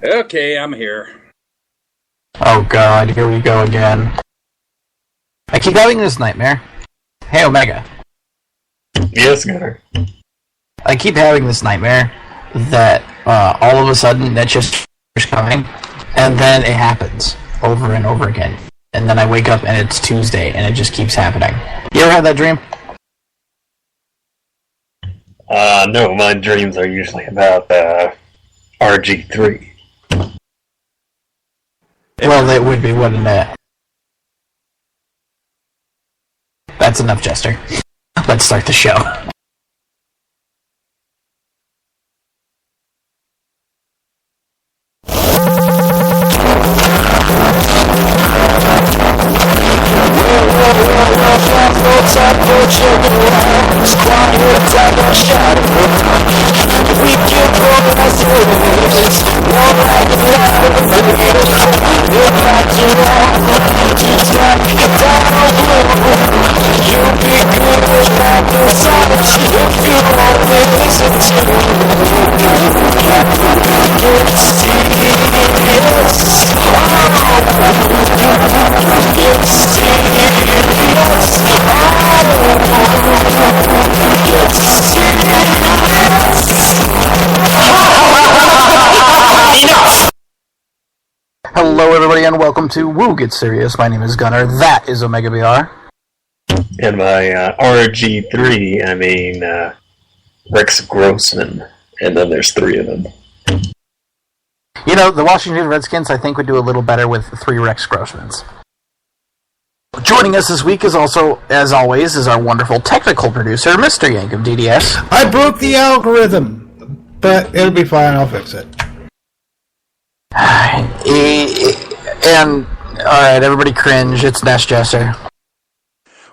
Okay, I'm here. Oh god, here we go again. I keep having this nightmare. Hey, Omega. Yes, Gunner. I keep having this nightmare that all of a sudden that just is coming, and then it happens over and over again. And then I wake up and it's Tuesday, and it just keeps happening. You ever had that dream? No, my dreams are usually about RG3. Well, it would be, wouldn't it? That's enough, Jester. Let's start the show. Hello, everybody, and welcome to Woo Get Serious. My name is Gunner. That is Omega BR. And my RG3, I mean Rex Grossman. And then there's three of them. You know, the Washington Redskins, I think, would do a little better with 3 Rex Grossmans. Joining us this week is also, as always, is our wonderful technical producer, Mr. Yank of DDS. I broke the algorithm, but it'll be fine. I'll fix it. And, alright, everybody cringe. It's Nash Jester.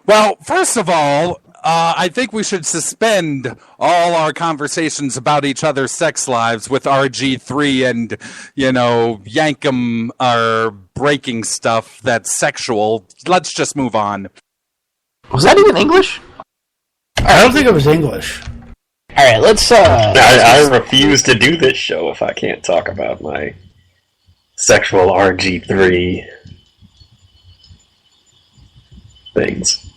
Well, first of all, I think we should suspend all our conversations about each other's sex lives with RG3 and, Yankum are breaking stuff that's sexual. Let's just move on. Was that even English? I don't think it was English. Alright, let's, I refuse to do this show if I can't talk about my sexual RG3 things.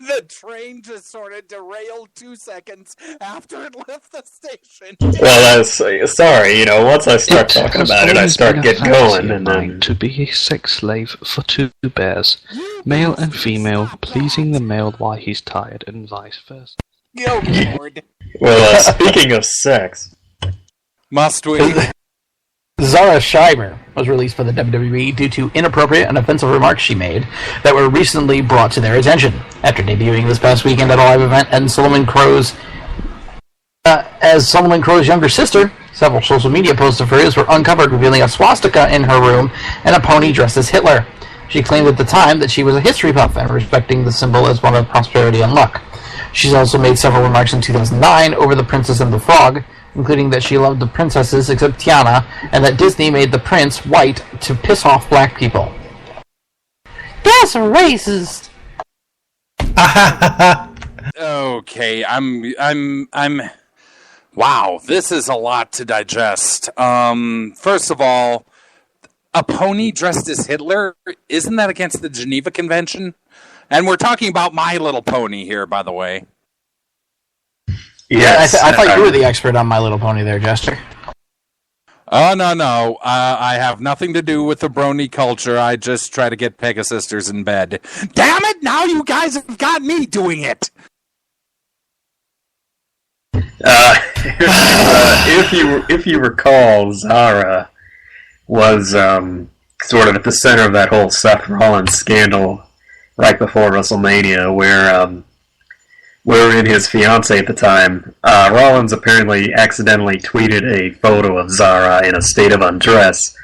The train just sort of derailed 2 seconds after it left the station. Well, sorry, once I start talking about it, I start getting going, and then... To be a sex slave for 2 bears, male and female, pleasing the male while he's tired, and vice versa. Oh, Lord. Well, speaking of sex... Must we? Zara Schreiber was released by the WWE due to inappropriate and offensive remarks she made that were recently brought to their attention. After debuting this past weekend at a live event as Solomon Crow's younger sister, several social media posts of hers were uncovered revealing a swastika in her room and a pony dressed as Hitler. She claimed at the time that she was a history buff and respecting the symbol as one of prosperity and luck. She's also made several remarks in 2009 over The Princess and the Frog, including that she loved the princesses except Tiana, and that Disney made the prince white to piss off black people. That's racist! Okay, I'm... Wow, this is a lot to digest. First of all, a pony dressed as Hitler? Isn't that against the Geneva Convention? And we're talking about My Little Pony here, by the way. Yes. I thought you were the expert on My Little Pony there, Jester. Oh, no. I have nothing to do with the brony culture. I just try to get Pegasisters in bed. Damn it! Now you guys have got me doing it! If you recall, Zara was sort of at the center of that whole Seth Rollins scandal right before WrestleMania, wherein his fiancée at the time, Rollins apparently accidentally tweeted a photo of Zara in a state of undress,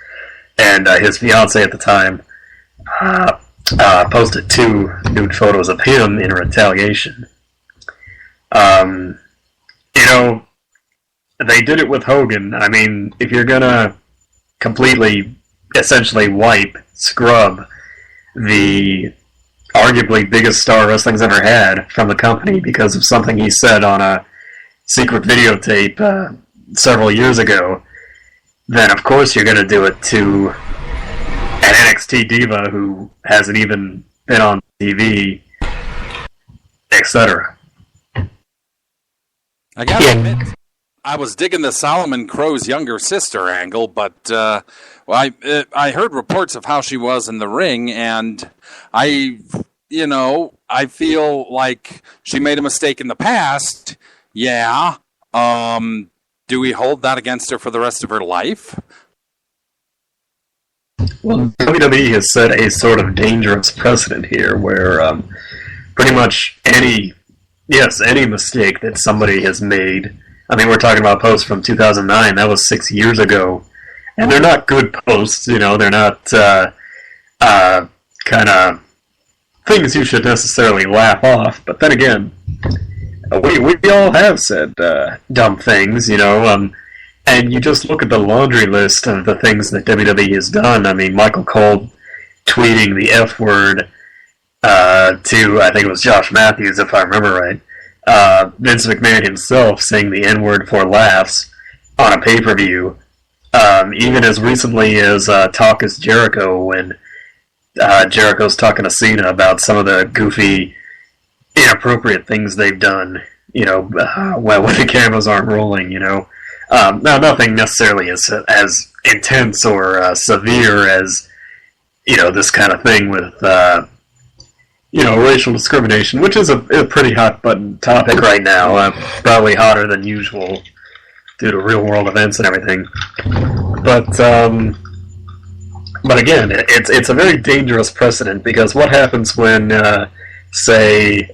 and his fiancée at the time posted 2 nude photos of him in retaliation. They did it with Hogan. I mean, if you're gonna completely, essentially scrub the arguably biggest star wrestling's ever had from the company because of something he said on a secret videotape several years ago, then of course you're going to do it to an NXT diva who hasn't even been on TV, etc. I gotta admit, I was digging the Solomon Crow's younger sister angle, but I heard reports of how she was in the ring, and I feel like she made a mistake in the past. Yeah. Do we hold that against her for the rest of her life? Well, WWE has set a sort of dangerous precedent here where pretty much any mistake that somebody has made, I mean, we're talking about posts from 2009, that was 6 years ago, and they're not good posts, they're not kind of things you should necessarily laugh off, but then again, we all have said dumb things, and you just look at the laundry list of the things that WWE has done. I mean, Michael Cole tweeting the F word to, I think it was Josh Matthews, if I remember right. Vince McMahon himself saying the N word for laughs on a pay-per-view. Even as recently as Talk is Jericho, when Jericho's talking to Cena about some of the goofy, inappropriate things they've done, when the cameras aren't rolling, Now, nothing necessarily as intense or severe as, this kind of thing with, racial discrimination, which is a pretty hot-button topic right now, probably hotter than usual due to real-world events and everything. But again, it's a very dangerous precedent, because what happens when, say,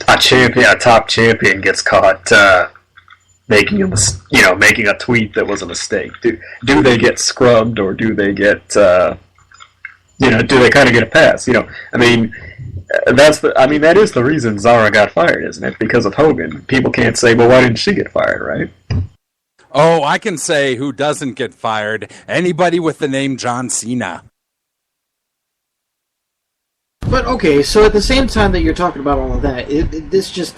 a top champion gets caught making a tweet that was a mistake? Do they get scrubbed, or do they get do they kind of get a pass? That is the reason Zara got fired, isn't it? Because of Hogan. People can't say, well, why didn't she get fired, right? Oh, I can say who doesn't get fired. Anybody with the name John Cena. But okay, so at the same time that you're talking about all of that, this just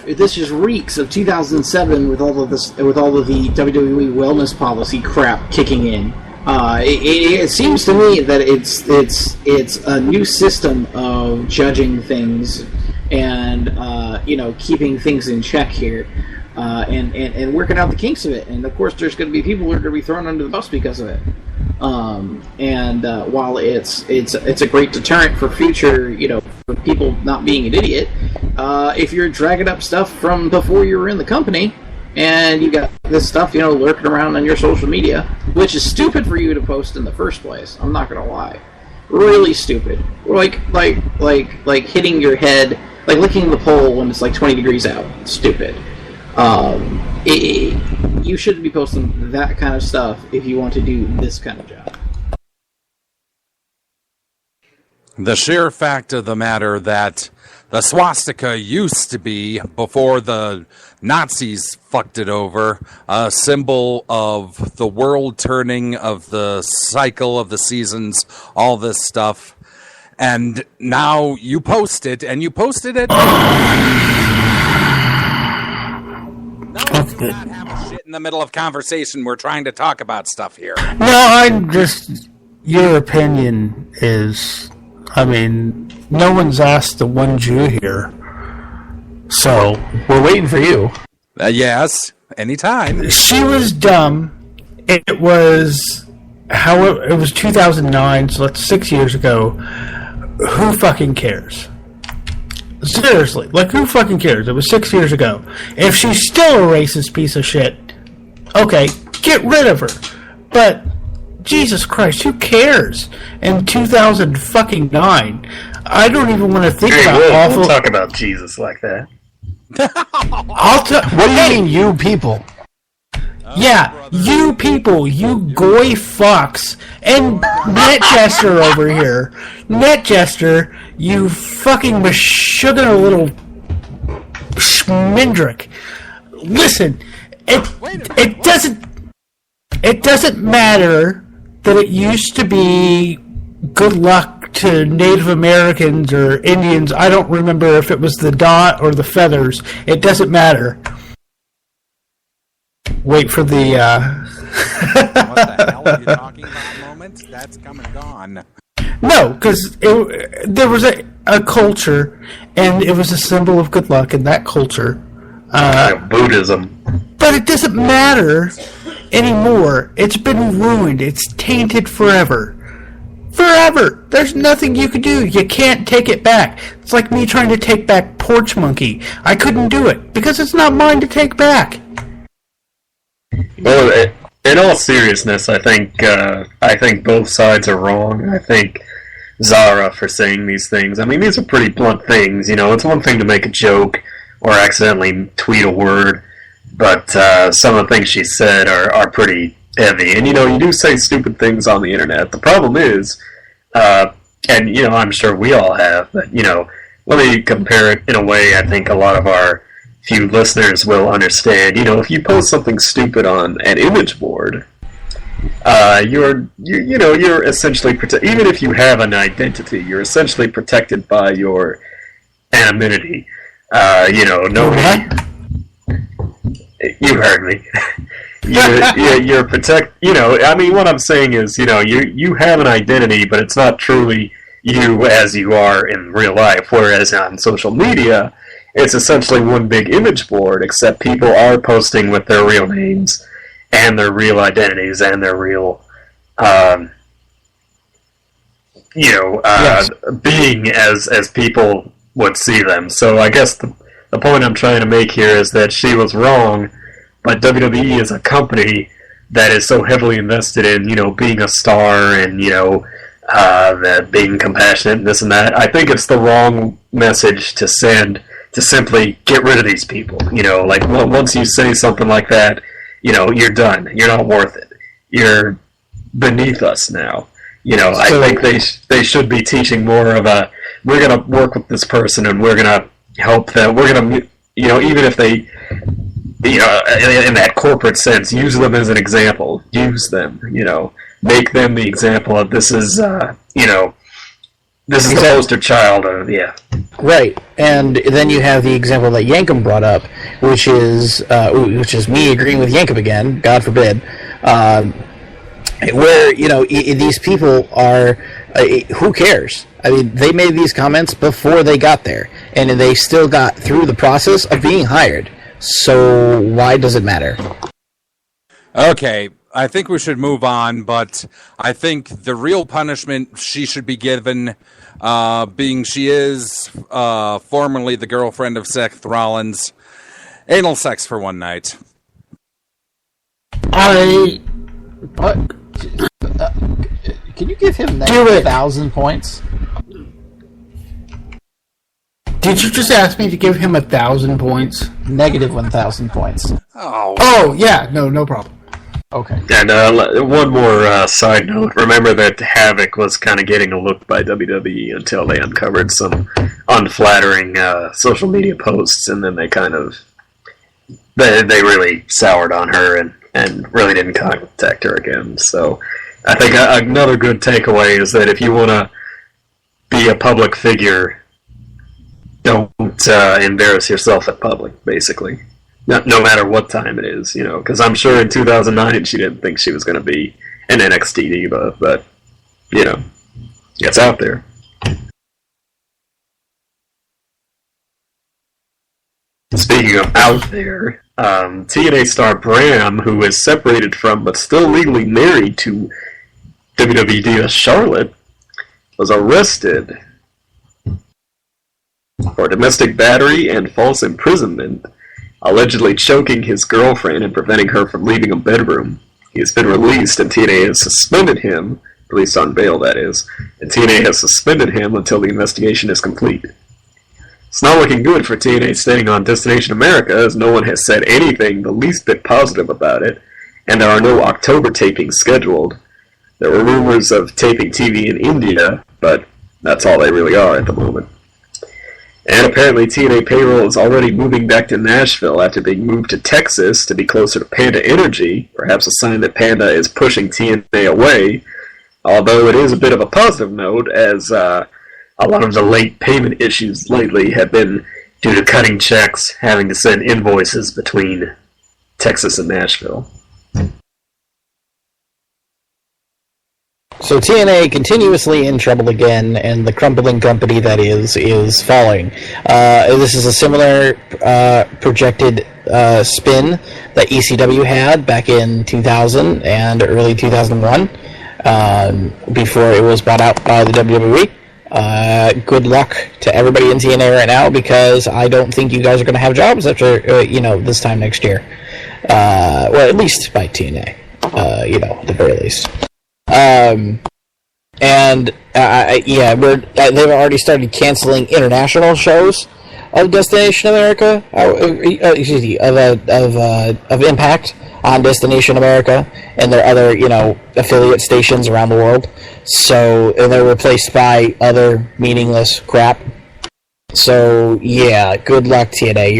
reeks of 2007 with all of the WWE wellness policy crap kicking in. It seems to me that it's a new system of judging things and keeping things in check here, and working out the kinks of it. And of course, there's going to be people who are going to be thrown under the bus because of it. While it's a great deterrent for future, for people not being an idiot, if you're dragging up stuff from before you were in the company, and you got this stuff, lurking around on your social media, which is stupid for you to post in the first place. I'm not gonna lie, really stupid. Like hitting your head, like licking the pole when it's like 20 degrees out. Stupid. You shouldn't be posting that kind of stuff if you want to do this kind of job. The sheer fact of the matter that the swastika used to be, before the Nazis fucked it over, a symbol of the world turning, of the cycle of the seasons, all this stuff. And now you post it, and you posted it. No, let's not have a shit in the middle of conversation. We're trying to talk about stuff here. No, your opinion is, no one's asked the one Jew here. So, We're waiting for you. Yes, anytime. she was dumb. It was 2009, so that's 6 years ago. Who fucking cares? Seriously, who fucking cares? It was 6 years ago. If she's still a racist piece of shit, okay, get rid of her. But Jesus Christ, who cares? In 2009, I don't even want to think about awful. We'll talk about Jesus like that. What do you mean, you people? Yeah, you people, you goy fucks. And Netjester over here. Netjester, you fucking mashugga little schmindrick. Listen, it doesn't matter that it used to be good luck to Native Americans or Indians. I don't remember if it was the dot or the feathers. It doesn't matter. Wait for the the hell are you talking about moment? That's come and gone. No, because there was a culture, and it was a symbol of good luck in that culture. Buddhism. But it doesn't matter anymore. It's been ruined. It's tainted forever. Forever. There's nothing you can do. You can't take it back. It's like me trying to take back Porch Monkey. I couldn't do it because it's not mine to take back. Well, in all seriousness, I think both sides are wrong. I think Zara for saying these things. I mean, these are pretty blunt things. You know, it's one thing to make a joke or accidentally tweet a word, but some of the things she said are pretty heavy. And, you know, you do say stupid things on the internet. The problem is, and, you know, I'm sure we all have, but, you know, let me compare it in a way I think a lot of our few listeners will understand. You know, if you post something stupid on an image board, you're essentially even if you have an identity, you're essentially protected by your anonymity. You know, nobody. You heard me. You're protect. You know, I mean, what I'm saying is, you know, you have an identity, but it's not truly you as you are in real life. Whereas on social media, it's essentially one big image board, except people are posting with their real names and their real identities and their real, Yes. being as people would see them. So I guess the point I'm trying to make here is that she was wrong, but WWE is a company that is so heavily invested in, you know, being a star and, you know, being compassionate and this and that. I think it's the wrong message to send to simply get rid of these people. You know, like once you say something like that, you know, you're done. You're not worth it. You're beneath us now. You know, I think they should be teaching more of a, we're going to work with this person and we're going to help them. We're going to, you know, even if they, you know, in that corporate sense, use them as an example. Use them, you know, make them the example of this is, you know, this is the poster child of, yeah. Right, and then you have the example that Yankum brought up, which is me agreeing with Yankum again, God forbid, where, you know, these people are, who cares? I mean, they made these comments before they got there, and they still got through the process of being hired, so why does it matter? Okay, I think we should move on, but I think the real punishment she should be given, being she is formerly the girlfriend of Seth Rollins, anal sex for one night. What? Can you give him that 1,000 points? Did you just ask me to give him 1,000 points? Negative 1,000 points. Oh, yeah, no problem. Okay. And one more side note. Remember that Havoc was kind of getting a look by WWE until they uncovered some unflattering social media posts, and then they kind of they really soured on her and really didn't contact her again. So I think another good takeaway is that if you want to be a public figure, don't embarrass yourself in public, basically. No matter what time it is, you know, because I'm sure in 2009 she didn't think she was going to be an NXT diva, but, you know, it's out there. Speaking of out there, TNA star Bram, who is separated from but still legally married to WWE diva Charlotte, was arrested for domestic battery and false imprisonment, allegedly choking his girlfriend and preventing her from leaving a bedroom. He has been released, and TNA has suspended him, released on bail, that is, and TNA has suspended him until the investigation is complete. It's not looking good for TNA staying on Destination America, as no one has said anything the least bit positive about it, and there are no October tapings scheduled. There were rumors of taping TV in India, but that's all they really are at the moment. And apparently TNA payroll is already moving back to Nashville after being moved to Texas to be closer to Panda Energy, perhaps a sign that Panda is pushing TNA away, although it is a bit of a positive note, as a lot of the late payment issues lately have been due to cutting checks, having to send invoices between Texas and Nashville. So TNA continuously in trouble again, and the crumbling company that is falling. This is a similar projected spin that ECW had back in 2000 and early 2001, before it was bought out by the WWE. Good luck to everybody in TNA right now, because I don't think you guys are going to have jobs after this time next year. Well, at least by TNA, at the very least. They've already started canceling international shows of Destination America, of Impact on Destination America and their other, affiliate stations around the world. So, and they're replaced by other meaningless crap. So, yeah, good luck, TNA.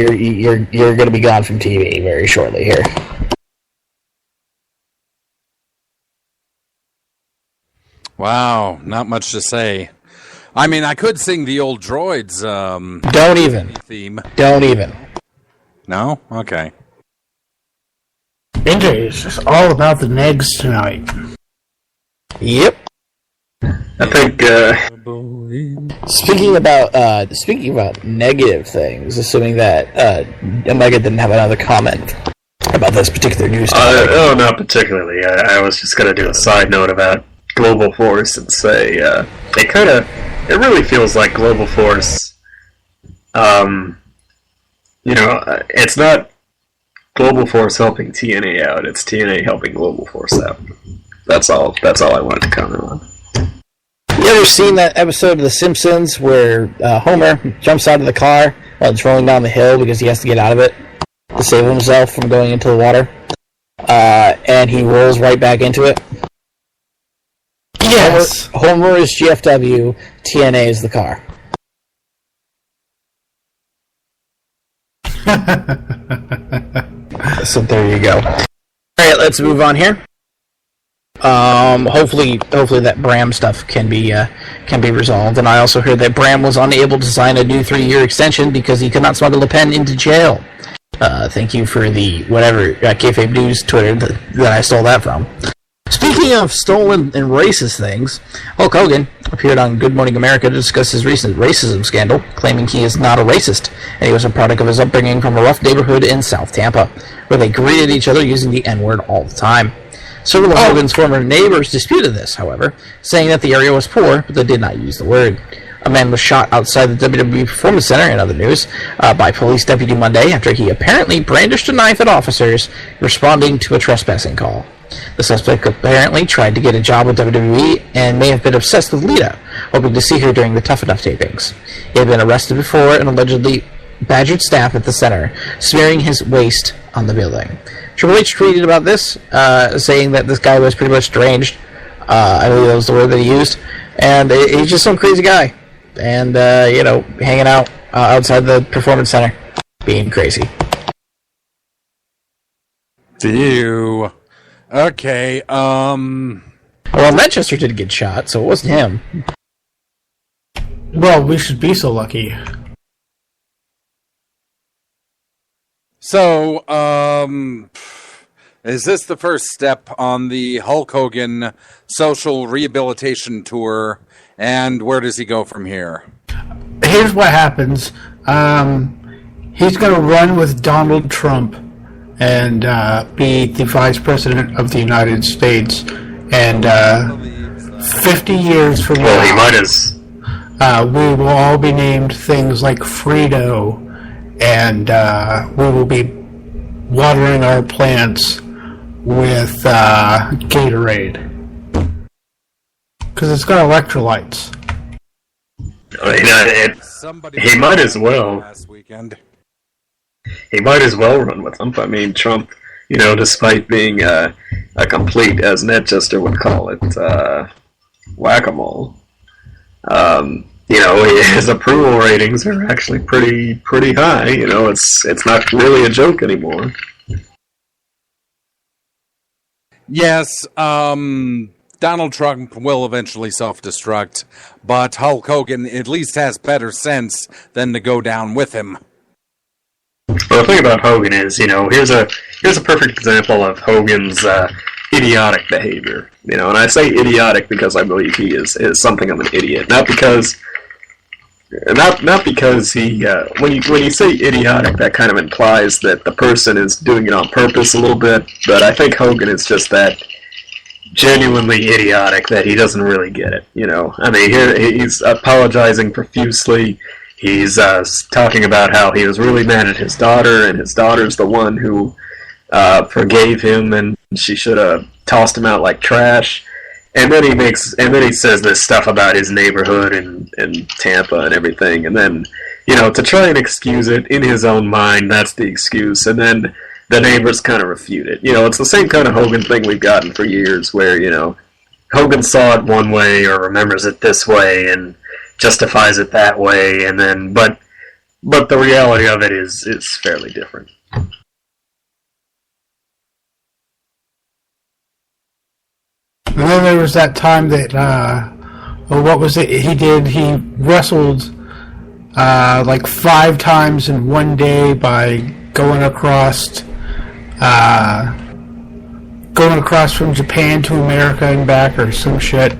You're going to be gone from TV very shortly here. Wow, not much to say. I mean, I could sing the old Droids Don't even. theme. Don't even. No? Okay. NJ is just all about the negs tonight. Yep. I think, Speaking about negative things, assuming that Omega didn't have another comment about this particular news topic. not particularly. I was just going to do a side note about Global Force and say, it really feels like Global Force, it's not Global Force helping TNA out, it's TNA helping Global Force out. That's all I wanted to comment on. You ever seen that episode of The Simpsons where Homer jumps out of the car while it's rolling down the hill because he has to get out of it to save himself from going into the water? And he rolls right back into it? Yes. Homer is GFW, TNA is the car. So there you go. Alright, let's move on here. Hopefully that Bram stuff can be resolved. And I also heard that Bram was unable to sign a new 3-year extension because he could not smuggle a pen into jail. Thank you for the whatever Kayfabe News Twitter that I stole that from. Speaking of stolen and racist things, Hulk Hogan appeared on Good Morning America to discuss his recent racism scandal, claiming he is not a racist, and he was a product of his upbringing from a rough neighborhood in South Tampa, where they greeted each other using the N-word all the time. Several of Hogan's former neighbors disputed this, however, saying that the area was poor, but they did not use the word. A man was shot outside the WWE Performance Center, in other news, by police deputy Monday after he apparently brandished a knife at officers responding to a trespassing call. The suspect apparently tried to get a job with WWE and may have been obsessed with Lita, hoping to see her during the Tough Enough tapings. He had been arrested before and allegedly badgered staff at the center, smearing his waste on the building. Triple H tweeted about this, saying that this guy was pretty much deranged. I believe that was the word that he used. And he's just some crazy guy. And, hanging out outside the Performance Center, being crazy. Ew. Okay, Well, Manchester did get shot, so it wasn't him. Well, we should be so lucky. So, is this the first step on the Hulk Hogan social rehabilitation tour, and where does he go from here? Here's what happens. He's going to run with Donald Trump and be the Vice President of the United States. And 50 years from Well, he now, might as... we will all be named things like Frito, and we will be watering our plants with Gatorade. Because it's got electrolytes. He might as well. Last weekend. He might as well run with them. I mean, Trump, despite being a complete, as Netchester would call it, whack-a-mole, his approval ratings are actually pretty high. It's not really a joke anymore. Yes, Donald Trump will eventually self-destruct, but Hulk Hogan at least has better sense than to go down with him. Well, the thing about Hogan is, here's a perfect example of Hogan's idiotic behavior. You know, and I say idiotic because I believe he is something of an idiot, not because he when you say idiotic, that kind of implies that the person is doing it on purpose a little bit. But I think Hogan is just that genuinely idiotic that he doesn't really get it. You know, I mean, here he's apologizing profusely. He's talking about how he was really mad at his daughter, and his daughter's the one who forgave him, and she should have tossed him out like trash. And then he says this stuff about his neighborhood and Tampa and everything. And then, you know, to try and excuse it in his own mind, that's the excuse. And then the neighbors kind of refute it. You know, it's the same kind of Hogan thing we've gotten for years, where, you know, Hogan saw it one way or remembers it this way and justifies it that way, and then but the reality of it is fairly different. And then there was that time that, what was it he did? He wrestled like 5 times in one day by going across from Japan to America and back, or some shit.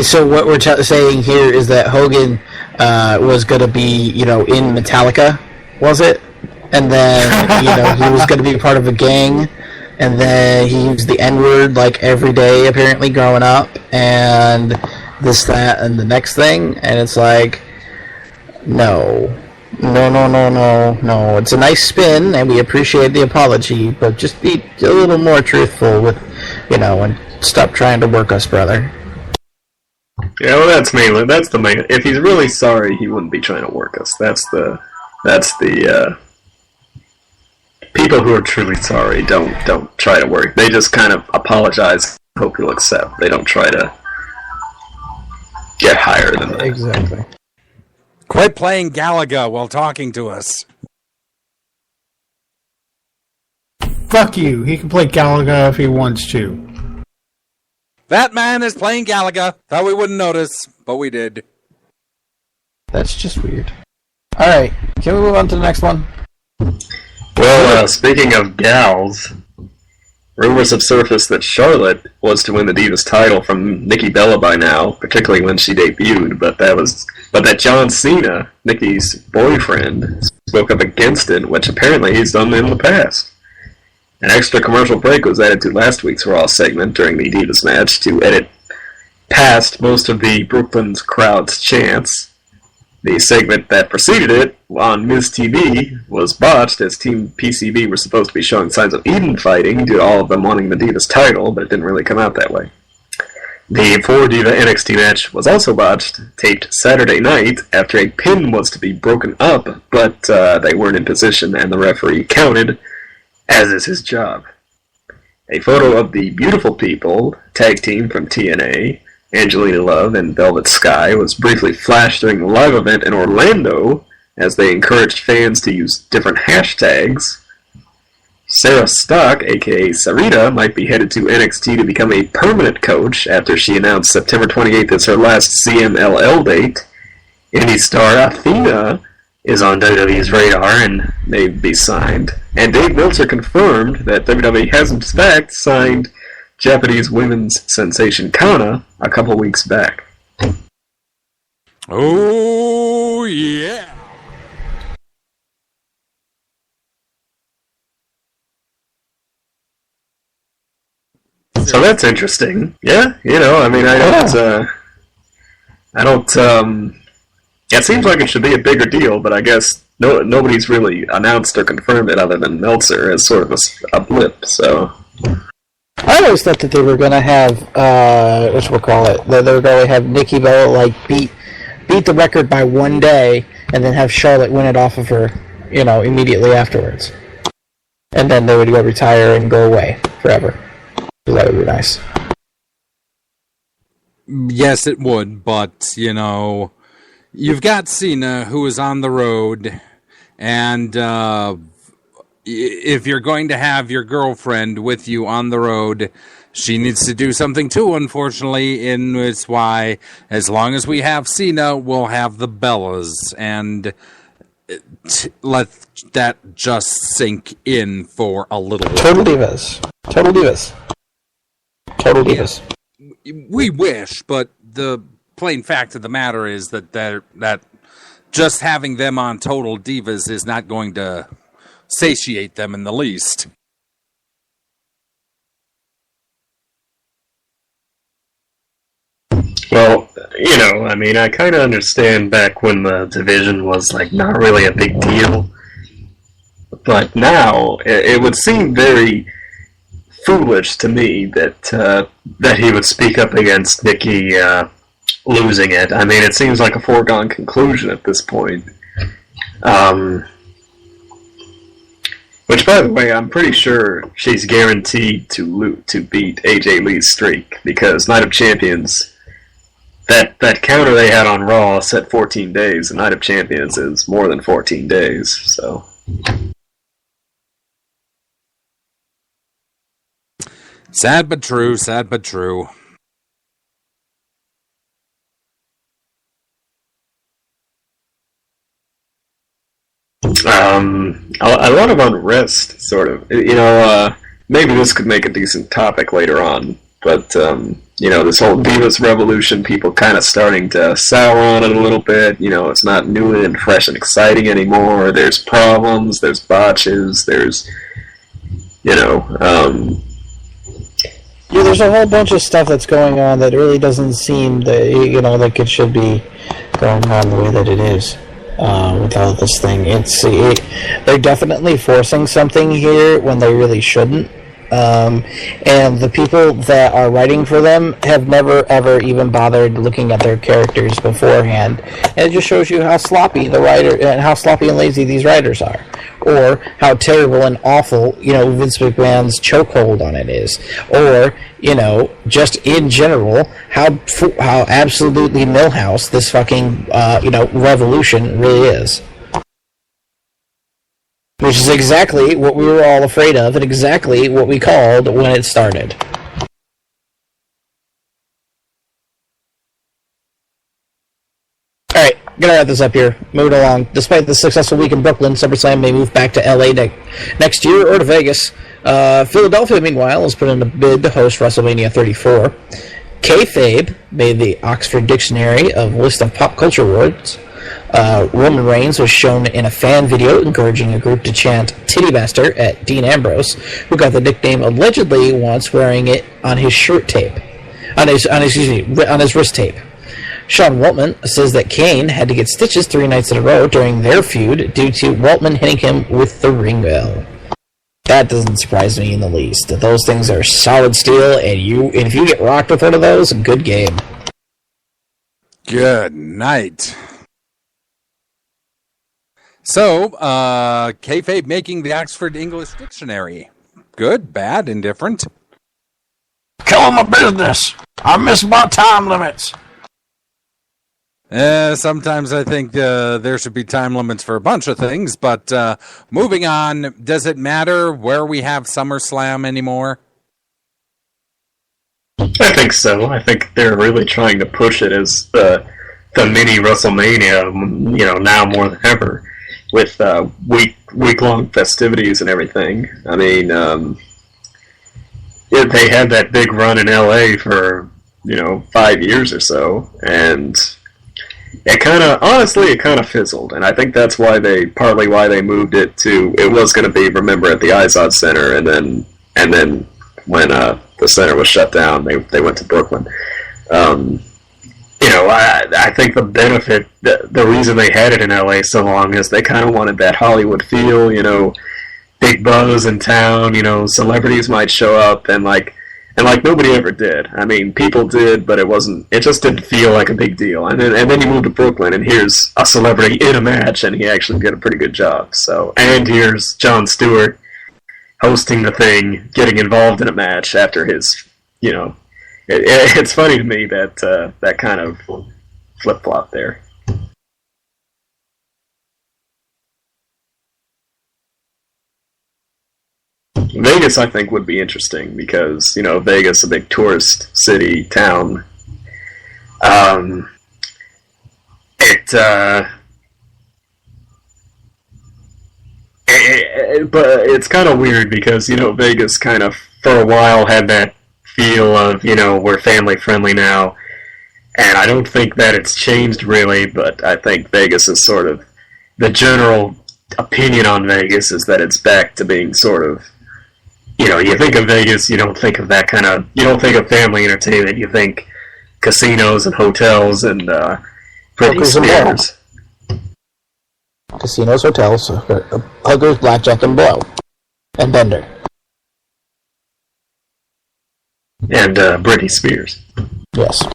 So what we're saying here is that Hogan was going to be, you know, in Metallica, was it? And then, you know, he was going to be part of a gang, and then he used the N-word like every day apparently growing up, and this, that, and the next thing, and it's like, no. It's a nice spin, and we appreciate the apology, but just be a little more truthful with, you know, and stop trying to work us, brother. Yeah, well, that's the main. If he's really sorry, he wouldn't be trying to work us. That's the people who are truly sorry don't try to work. They just kind of apologize, hope he'll accept. They don't try to get higher than that. Exactly. Quit playing Galaga while talking to us. Fuck you. He can play Galaga if he wants to. That man is playing Galaga. Thought we wouldn't notice, but we did. That's just weird. Alright, can we move on to the next one? Well, speaking of gals, rumors have surfaced that Charlotte was to win the Divas title from Nikki Bella by now, particularly when she debuted, but that John Cena, Nikki's boyfriend, spoke up against it, which apparently he's done in the past. An extra commercial break was added to last week's Raw segment during the Divas match to edit past most of the Brooklyn's crowd's chants. The segment that preceded it on Miz TV was botched, as Team PCB were supposed to be showing signs of even fighting due to all of them wanting the Divas title, but it didn't really come out that way. The 4-Diva NXT match was also botched, taped Saturday night after a pin was to be broken up, but they weren't in position and the referee counted, as is his job. A photo of the Beautiful People, tag team from TNA, Angelina Love and Velvet Sky, was briefly flashed during the live event in Orlando as they encouraged fans to use different hashtags. Sarah Stock, aka Sarita, might be headed to NXT to become a permanent coach after she announced September 28th as her last CMLL date. Indie star Athena is on WWE's radar and may be signed. And Dave Meltzer confirmed that WWE has in fact signed Japanese women's sensation Kana a couple weeks back. Oh, yeah. So that's interesting. Yeah, you know, I mean, it seems like it should be a bigger deal, but I guess nobody's really announced or confirmed it other than Meltzer as sort of a blip, so. I always thought that they were going to have, that they were going to have Nikki Bella, like, beat the record by one day, and then have Charlotte win it off of her, you know, immediately afterwards. And then they would go retire and go away forever. So that would be nice. Yes, it would, but, you know, you've got Cena, who is on the road, and if you're going to have your girlfriend with you on the road, she needs to do something too, unfortunately, and it's why, as long as we have Cena, we'll have the Bellas, and let that just sink in for a little while. Total divas. Total divas. Total divas. We wish, but the plain fact of the matter is that just having them on Total Divas is not going to satiate them in the least. Well, I mean, I kind of understand back when the division was, like, not really a big deal. But now, it would seem very foolish to me that he would speak up against Nikki losing it. I mean, it seems like a foregone conclusion at this point. Which, by the way, I'm pretty sure she's guaranteed to beat AJ Lee's streak, because Night of Champions, that counter they had on Raw said 14 days, and Night of Champions is more than 14 days, so... Sad but true, sad but true. A lot of unrest, sort of. Maybe this could make a decent topic later on, but, this whole Divas Revolution, people kind of starting to sour on it a little bit. It's not new and fresh and exciting anymore. There's problems, there's botches, there's, there's a whole bunch of stuff that's going on that really doesn't seem that, like it should be going on the way that it is. With all this thing, they're definitely forcing something here when they really shouldn't. And the people that are writing for them have never ever even bothered looking at their characters beforehand. And it just shows you how sloppy the writer and how sloppy and lazy these writers are, or how terrible and awful Vince McMahon's chokehold on it is, or just in general how absolutely millhouse this fucking revolution really is. Which is exactly what we were all afraid of, and exactly what we called when it started. Alright, gonna wrap this up here. Moving along. Despite the successful week in Brooklyn, SummerSlam may move back to LA next year or to Vegas. Philadelphia, meanwhile, has put in a bid to host WrestleMania 34. Kayfabe made the Oxford Dictionary of list of pop culture words. Roman Reigns was shown in a fan video encouraging a group to chant "Titty Master" at Dean Ambrose, who got the nickname allegedly once wearing it on his shirt tape, on his wrist tape. Sean Waltman says that Kane had to get stitches 3 nights in a row during their feud due to Waltman hitting him with the ring bell. That doesn't surprise me in the least. Those things are solid steel, and if you get rocked with one of those, good game. Good night. So, kayfabe making the Oxford English Dictionary. Good, bad, indifferent. Killing my business. I miss my time limits. Sometimes I think there should be time limits for a bunch of things, but moving on, does it matter where we have SummerSlam anymore? I think so. I think they're really trying to push it as the mini WrestleMania, now more than ever, with week-long festivities and everything. I mean, they had that big run in LA for 5 years or so, and it kind of fizzled, and I think that's partly why they moved it to. It was going to be, remember, at the Izod Center, and then when the center was shut down, they went to Brooklyn. I think the benefit, the reason they had it in LA so long is they kind of wanted that Hollywood feel, big buzz in town, celebrities might show up, and nobody ever did. I mean, people did, but it just didn't feel like a big deal. And then you move to Brooklyn, and here's a celebrity in a match, and he actually did a pretty good job. So, and here's Jon Stewart hosting the thing, getting involved in a match after his, it's funny to me that that kind of flip-flop there. Vegas, I think, would be interesting because, Vegas, a big tourist city, town. but it's kind of weird because, Vegas kind of, for a while, had that feel of, we're family friendly now. And I don't think that it's changed really, but I think Vegas is sort of, the general opinion on Vegas is that it's back to being sort of, you think of Vegas, you don't think of that kind of, you don't think of family entertainment, you think casinos and hotels and Britney Spears. Casinos, hotels, hookers, blackjack, and blow. And Bender. And Britney Spears. Yes.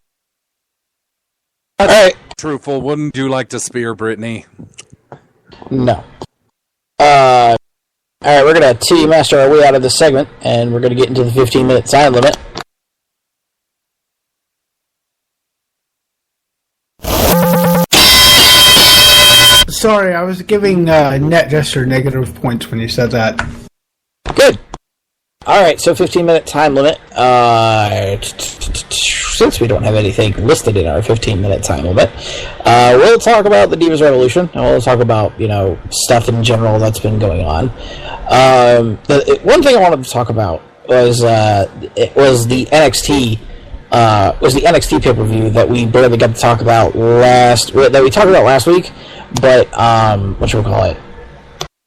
Alright. Truthful, wouldn't you like to spear Britney? No. Alright, we're going to TD Master our way out of this segment, and we're going to get into the 15-minute time limit. Sorry, I was giving Net Jester negative points when you said that. Good. Alright, so 15-minute time limit. Since we don't have anything listed in our 15-minute time limit, we'll talk about the Divas Revolution, and we'll talk about, stuff in general that's been going on. One thing I wanted to talk about was the NXT pay-per-view that we barely got to talk about last week, but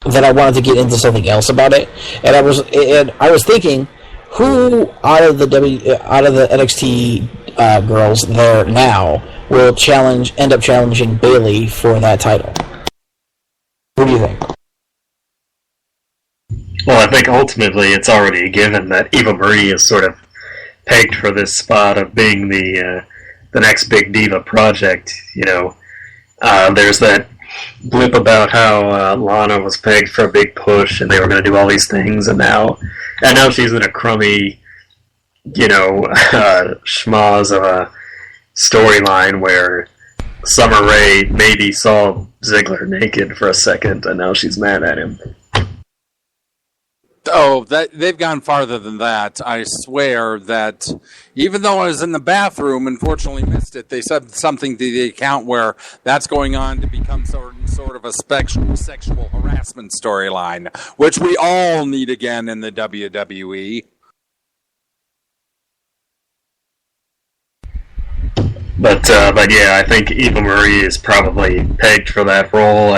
that I wanted to get into something else about it, and I was thinking, who out of the NXT girls there now will end up challenging Bayley for that title? What do you think? Well, I think ultimately it's already a given that Eva Marie is sort of pegged for this spot of being the next big diva project. There's that blip about how Lana was pegged for a big push and they were going to do all these things, and now she's in a crummy, schmoz of a storyline where Summer Rae maybe saw Ziggler naked for a second, and now she's mad at him. Oh, they've gone farther than that. I swear that even though I was in the bathroom, unfortunately missed it, they said something to the account where that's going on to become sort of a sexual harassment storyline, which we all need again in the WWE. But yeah, I think Eva Marie is probably pegged for that role.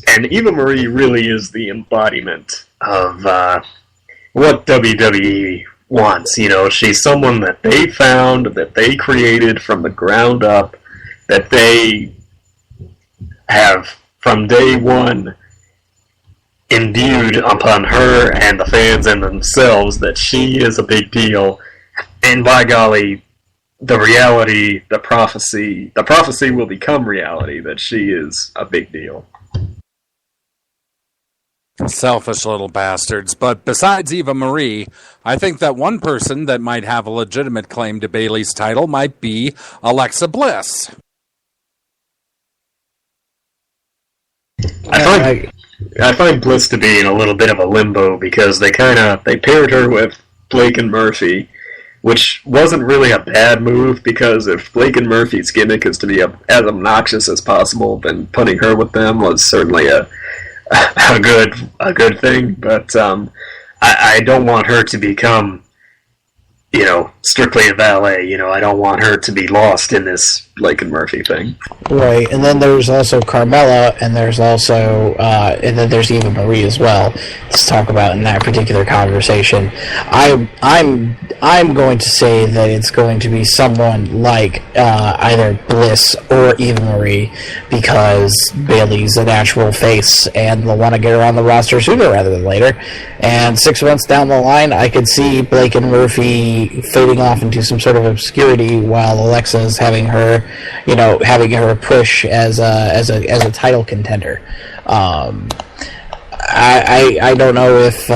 And Eva Marie really is the embodiment of what WWE wants. She's someone that they found, that they created from the ground up, that they have from day one imbued upon her and the fans and themselves that she is a big deal. And by golly, the reality, the prophecy will become reality that she is a big deal. Selfish little bastards. But besides Eva Marie, I think that one person that might have a legitimate claim to Bayley's title might be Alexa Bliss. I find Bliss to be in a little bit of a limbo because they paired her with Blake and Murphy, which wasn't really a bad move, because if Blake and Murphy's gimmick is to be as obnoxious as possible, then putting her with them was certainly a good thing. But I don't want her to become, strictly a valet. I don't want her to be lost in this Blake and Murphy thing. Right, and then there's also Carmella, and there's also and then there's Eva Marie as well to talk about in that particular conversation. I'm going to say that it's going to be someone like either Bliss or Eva Marie, because Bayley's an actual face, and they'll want to get her on the roster sooner rather than later. And 6 months down the line, I could see Blake and Murphy fading off into some sort of obscurity, while Alexa's having her push as a title contender. I don't know if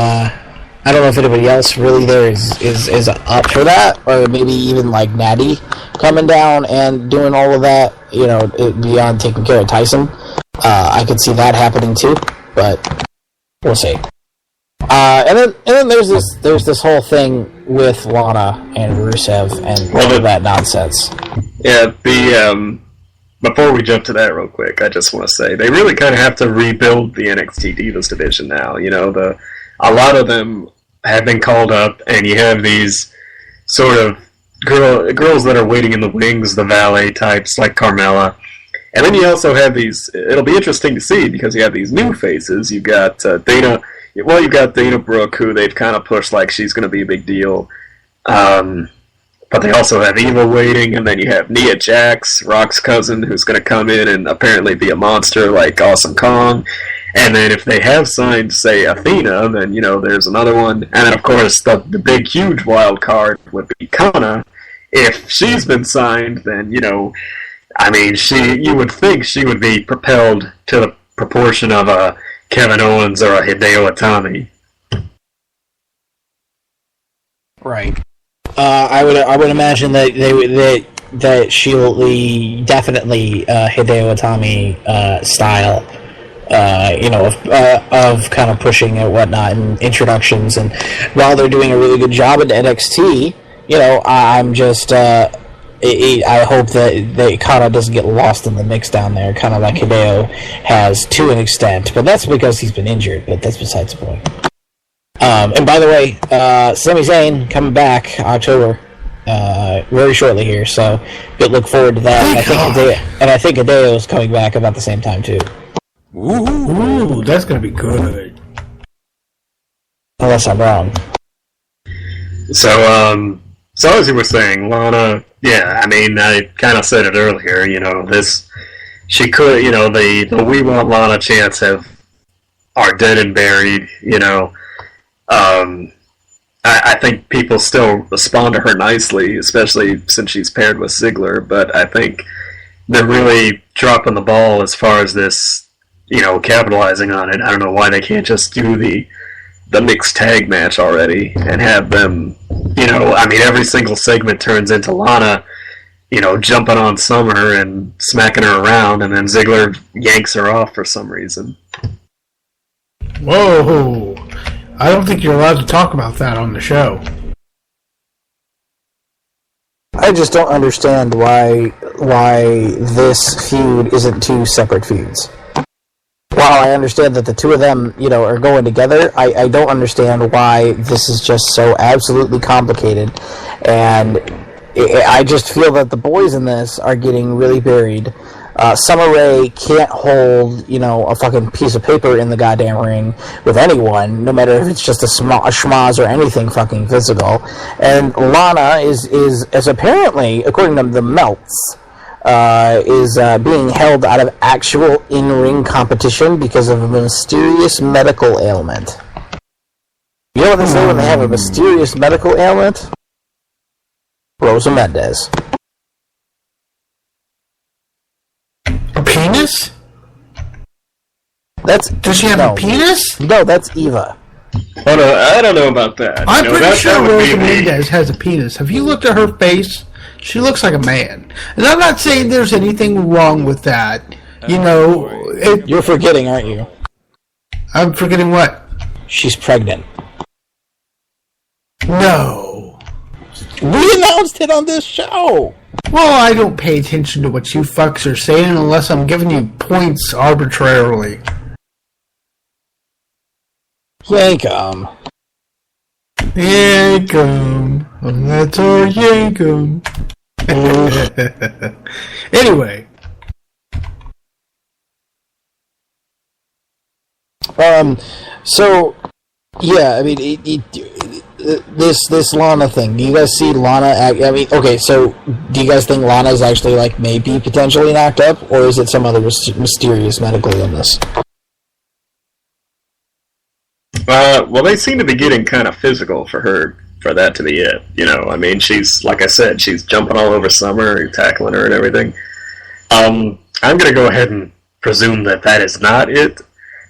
anybody else really there is up for that, or maybe even like Natty coming down and doing all of that, beyond taking care of Tyson. I could see that happening too, but we'll see. And then there's this whole thing with Lana and Rusev and all of that nonsense. Yeah, before we jump to that real quick, I just want to say they really kind of have to rebuild the NXT Divas division now. You know, a lot of them have been called up, and you have these sort of girls that are waiting in the wings, the valet types like Carmella. And then you also have these, it'll be interesting to see because you have these new faces. You've got Dana Brooke, who they've kind of pushed like she's going to be a big deal. But they also have Eva waiting, and then you have Nia Jax, Rock's cousin, who's going to come in and apparently be a monster like Awesome Kong. And then if they have signed, say, Athena, then, you know, there's another one. And then, of course, the big, huge wild card would be Kana. If she's been signed, then, you know, I mean, you would think she would be propelled to the proportion of a Kevin Owens or a Hideo Itami. Right. I would imagine that she'll be definitely Hideo Itami style. You know, of kind of pushing and whatnot and introductions, and while they're doing a really good job at NXT, you know, I'm just I hope that Kana doesn't get lost in the mix down there, kind of like Hideo has to an extent, but that's because he's been injured. But that's besides the point. And by the way, Sami Zayn coming back October very shortly here, so we'll look forward to that. I think Hideo's coming back about the same time too. Ooh, that's gonna be good. Unless I'm wrong. So as you were saying, Lana, yeah, I mean, I kind of said it earlier, you know, she could, you know, the We Want Lana chants are dead and buried, you know. I think people still respond to her nicely, especially since she's paired with Ziggler, but I think they're really dropping the ball as far as this, you know, capitalizing on it. I don't know why they can't just do the mixed tag match already and have them, you know, I mean, every single segment turns into Lana, you know, jumping on Summer and smacking her around, and then Ziggler yanks her off for some reason. Whoa! I don't think you're allowed to talk about that on the show. I just don't understand why this feud isn't two separate feuds. While I understand that the two of them, you know, are going together, I don't understand why this is just so absolutely complicated. And I just feel that the boys in this are getting really buried. Summer Rae can't hold, you know, a fucking piece of paper in the goddamn ring with anyone, no matter if it's just a schmaz or anything fucking physical. And Lana is apparently, according to the Melts, is being held out of actual in-ring competition because of a mysterious medical ailment. You know what they say when they have a mysterious medical ailment? Rosa Mendez. A penis? Does she have a penis? No, that's Eva. Oh, no, I don't know about that. I'm pretty sure Rosa Mendez has a penis. Have you looked at her face? She looks like a man. And I'm not saying there's anything wrong with that. You know... You're forgetting, aren't you? I'm forgetting what? She's pregnant. No. We announced it on this show! Well, I don't pay attention to what you fucks are saying unless I'm giving you points arbitrarily. Yank 'em. Yank 'em. That's our yank 'em. Anyway. So, yeah, I mean, this Lana thing, do you guys see Lana, I mean, okay, so, do you guys think Lana is actually, like, maybe potentially knocked up, or is it some other mysterious medical illness? Well, they seem to be getting kind of physical for her, for that to be it. You know, I mean, she's, like I said, she's jumping all over Summer, tackling her and everything. I'm going to go ahead and presume that is not it.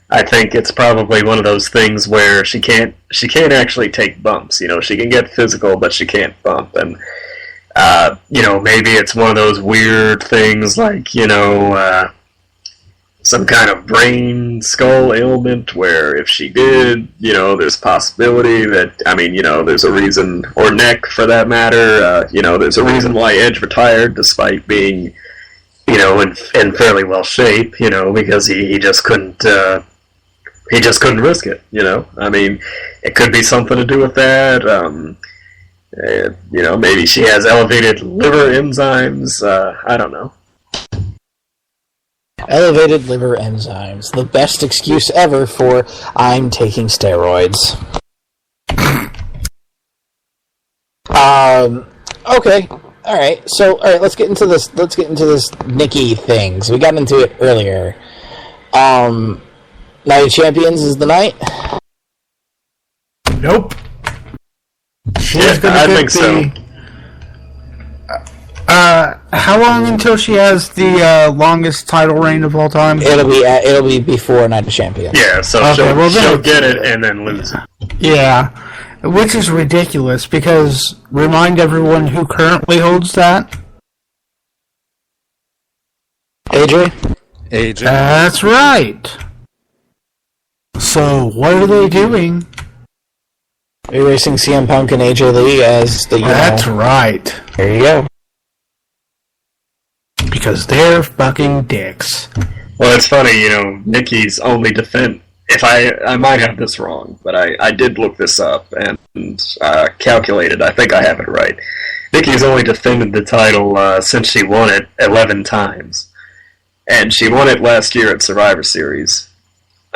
I think it's probably one of those things where she can't actually take bumps. You know, she can get physical, but she can't bump. And, you know, maybe it's one of those weird things like, you know, some kind of brain skull ailment where if she did, you know, there's possibility that, I mean, you know, there's a reason, or neck for that matter, you know, there's a reason why Edge retired despite being in fairly well shape, because he just couldn't risk it. I mean, it could be something to do with that. Maybe she has elevated liver enzymes. I don't know. Elevated liver enzymes. The best excuse ever for I'm taking steroids. Okay. Alright. So, let's get into this Nikki thing. So we got into it earlier. Night of Champions is the night? Nope. I think so. How long until she has the longest title reign of all time? It'll be before Night of Champions. Yeah, so Okay, she'll get it and then lose it. Yeah, which is ridiculous because remind everyone who currently holds that. AJ. That's right. So what are they doing? Erasing CM Punk and AJ Lee as the. That's right. There you go. Because they're fucking dicks. Well, it's funny, Nikki's only defense. If I might have this wrong, but I did look this up and calculated. I think I have it right. Nikki's only defended the title since she won it 11 times, and she won it last year at Survivor Series.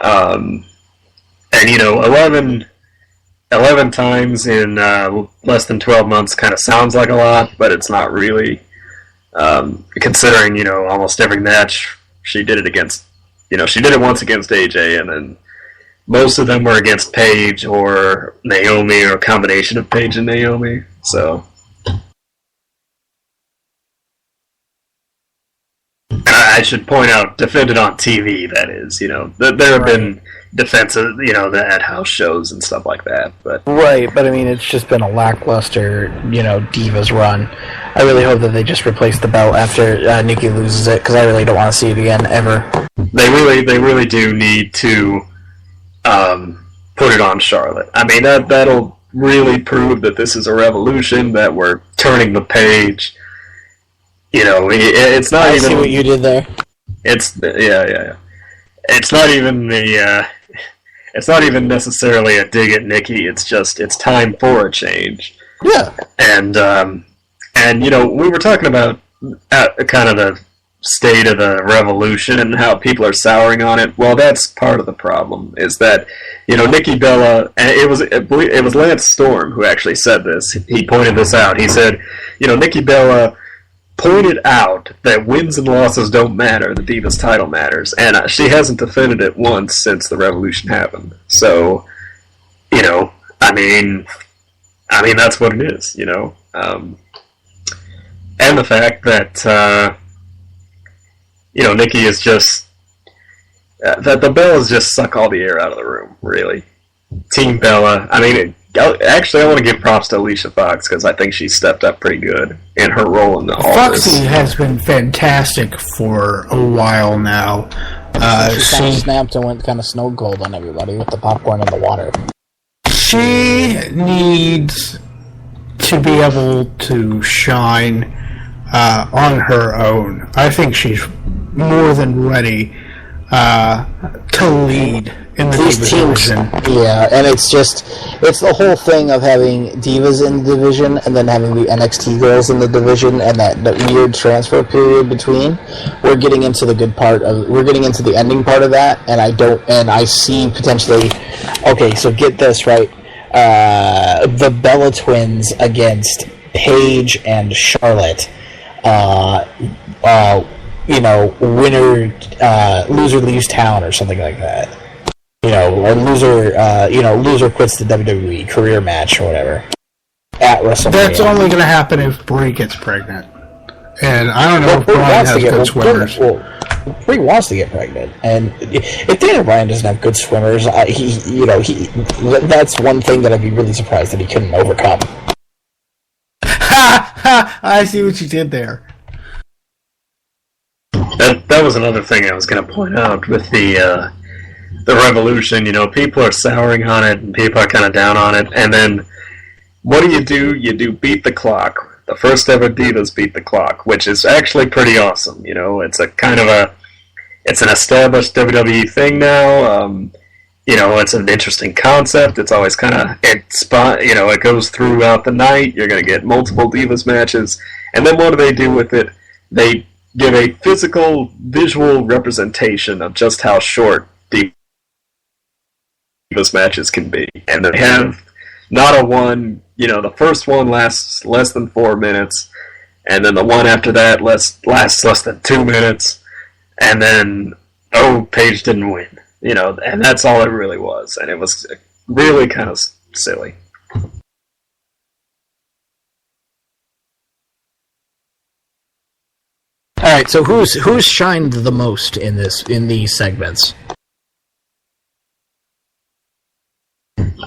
And 11 times in less than 12 months kind of sounds like a lot, but it's not really. Considering, almost every match she did it against, she did it once against AJ, and then most of them were against Paige or Naomi or a combination of Paige and Naomi, so. I should point out, defended on TV, that is, there have been defenses, at house shows and stuff like that, but. Right, but I mean, it's just been a lackluster, Divas run. I really hope that they just replace the belt after Nikki loses it, because I really don't want to see it again, ever. They really do need to put it on Charlotte. I mean, that'll really prove that this is a revolution, that we're turning the page. It's not I even. see what you did there. It's yeah. It's not even the. It's not even necessarily a dig at Nikki. It's just it's time for a change. Yeah. And we were talking about kind of the state of the revolution and how people are souring on it. Well, that's part of the problem. Is that Nikki Bella, and it was Lance Storm who actually said this. He pointed this out. He said, Nikki Bella pointed out that wins and losses don't matter. The Divas title matters, and she hasn't defended it once since the Revolution happened. So, I mean that's what it is, and the fact that Nikki is just that the Bellas just suck all the air out of the room. Really, Team Bella. I mean. Actually, I want to give props to Alicia Fox because I think she stepped up pretty good in her role in all this. Foxy has been fantastic for a while now. She kind of snapped and went kind of snow cold on everybody with the popcorn and the water. She needs to be able to shine on her own. I think she's more than ready to lead in the Divas division. Yeah, and it's the whole thing of having Divas in the division and then having the NXT girls in the division and that weird transfer period between. We're getting into the ending part of that, and I see potentially. Okay, so get this right. The Bella Twins against Paige and Charlotte. Winner, loser leaves town or something like that. Or loser quits the WWE career match or whatever at WrestleMania. That's only going to happen if Brie gets pregnant. And I don't know if Bryan has good swimmers. Brie wants to get pregnant, and if Daniel Bryan doesn't have good swimmers, that's one thing that I'd be really surprised that he couldn't overcome. I see what you did there. That was another thing I was going to point out with the Revolution. People are souring on it, and people are kind of down on it. And then, what do? You do beat the clock. The first ever Divas beat the clock, which is actually pretty awesome. You know, it's it's an established WWE thing now. You know, it's an interesting concept. It's always kind of it goes throughout the night. You're going to get multiple Divas matches, and then what do they do with it? They give a physical, visual representation of just how short Divas matches can be, and they have not a one. You know, the first one lasts less than 4 minutes, and then the one after that lasts less than 2 minutes, and then Paige didn't win. You know, and that's all it really was, and it was really kind of silly. All right, so who's shined the most in these segments?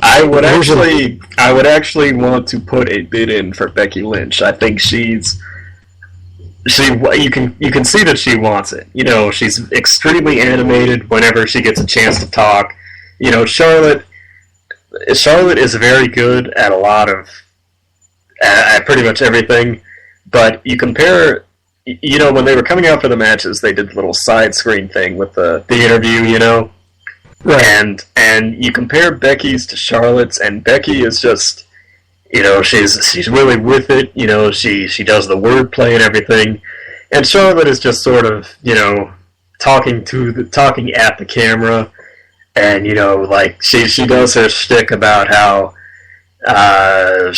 I would actually want to put a bid in for Becky Lynch. I think you can see that she wants it. You know, she's extremely animated whenever she gets a chance to talk. You know, Charlotte is very good at at pretty much everything. But you compare, you know, when they were coming out for the matches, they did the little side screen thing with the interview, you know. Right. And you compare Becky's to Charlotte's, and Becky is just, you know, she's really with it. You know, she does the wordplay and everything, and Charlotte is just sort of, you know, talking at the camera, and you know, like she does her shtick about how I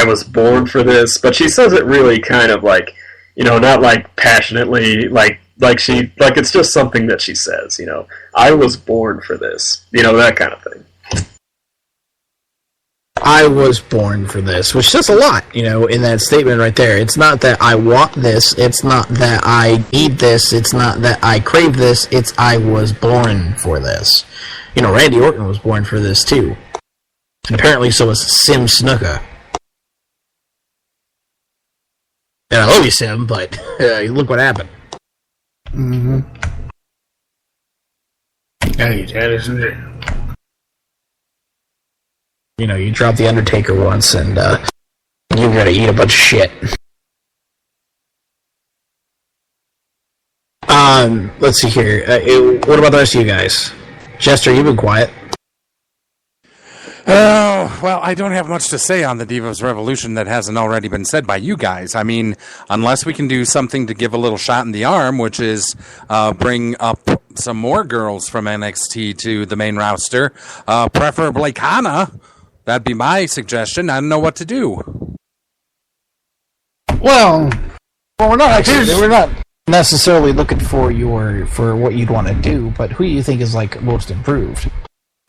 was born for this, but she says it really kind of like, you know, not like passionately, like it's just something that she says, you know, I was born for this, you know, that kind of thing. I was born for this, which says a lot, you know, in that statement right there. It's not that I want this, it's not that I need this, it's not that I crave this, it's I was born for this. You know, Randy Orton was born for this too. And apparently so was Sim Snuka. And I love you, Sim, but look what happened. Mm-hmm. Yeah, he's had his You know, you dropped The Undertaker once, and you're gonna eat a bunch of shit. Let's see here. What about the rest of you guys? Jester, you've been quiet. Oh, well, I don't have much to say on the Divas Revolution that hasn't already been said by you guys. I mean, unless we can do something to give a little shot in the arm, which is bring up some more girls from NXT to the main roster, preferably Kana. That'd be my suggestion. I don't know what to do. Well, we're not necessarily looking for what you'd want to do, but who you think is like most improved,